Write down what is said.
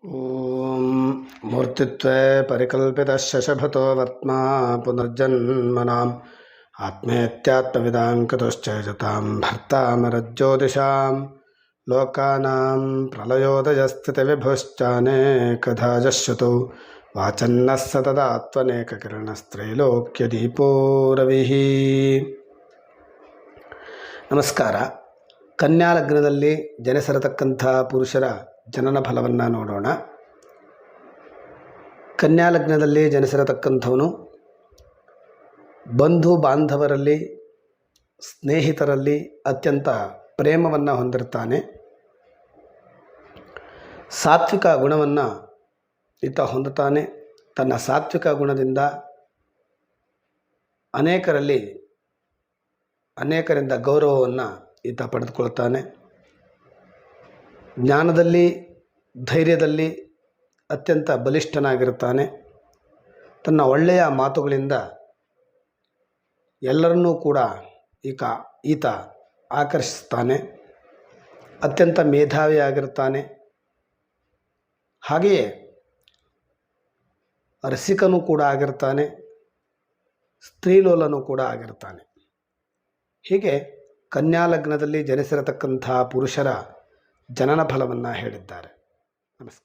ಓಂ ಮೂರ್ತಿತ್ವೇ ಪರಿಕಲ್ಪಿತಶ್ಚ ಶಶಭತೋ ವರ್ತ್ಮಾ ಪುನರ್ಜನ್ಮನಾಂ ಆತ್ಮೇತ್ಯಾತ್ಮವಿದಾಂ ಕುತಶ್ಚೈಜತಾಂ ಭರ್ತಾಮರಜ್ಯೋತಿಷಾಂ ಲೋಕಾನಾಂ ಪ್ರಳಯೋದಯಸ್ಥಿತಿವಿಭುಶ್ಚಾನೇಕಧಾ ಜಶ್ರುತೌ ವಾಚನ್ನಃ ಸತತಾತ್ಮನೇಕಕಿರಣಸ್ತ್ರೈಲೋಕ್ಯದೀಪೋ ರವಿಃ. ನಮಸ್ಕಾರ. ಕನ್ಯಾ ಲಗ್ನದಲ್ಲಿ ಜನಿಸಿರತಕ್ಕಂಥ ಪುರುಷರ ಜನನ ಫಲವನ್ನು ನೋಡೋಣ. ಕನ್ಯಾ ಲಗ್ನದಲ್ಲಿ ಜನಿಸಿರತಕ್ಕಂಥವನು ಬಂಧು ಬಾಂಧವರಲ್ಲಿ, ಸ್ನೇಹಿತರಲ್ಲಿ ಅತ್ಯಂತ ಪ್ರೇಮವನ್ನು ಹೊಂದಿರ್ತಾನೆ. ಸಾತ್ವಿಕ ಗುಣವನ್ನು ಈತ ಹೊಂದುತ್ತಾನೆ. ತನ್ನ ಸಾತ್ವಿಕ ಗುಣದಿಂದ ಅನೇಕರಿಂದ ಗೌರವವನ್ನು ಈತ ಪಡೆದುಕೊಳ್ತಾನೆ. ಜ್ಞಾನದಲ್ಲಿ, ಧೈರ್ಯದಲ್ಲಿ ಅತ್ಯಂತ ಬಲಿಷ್ಠನಾಗಿರುತ್ತಾನೆ. ತನ್ನ ಒಳ್ಳೆಯ ಮಾತುಗಳಿಂದ ಎಲ್ಲರನ್ನೂ ಕೂಡ ಈತ ಆಕರ್ಷಿಸ್ತಾನೆ. ಅತ್ಯಂತ ಮೇಧಾವಿಯಾಗಿರ್ತಾನೆ. ಹಾಗೆಯೇ ರಸಿಕನೂ ಕೂಡ ಆಗಿರ್ತಾನೆ. ಸ್ತ್ರೀಲೋಲನೂ ಕೂಡ ಆಗಿರ್ತಾನೆ. ಹೀಗೆ ಕನ್ಯಾ ಲಗ್ನದಲ್ಲಿ ಜನಿಸಿರತಕ್ಕಂಥ ಪುರುಷರ ಜನನ ಫಲವನ್ನು ಹೇಳಿದ್ದಾರೆ. ನಮಸ್ಕಾರ.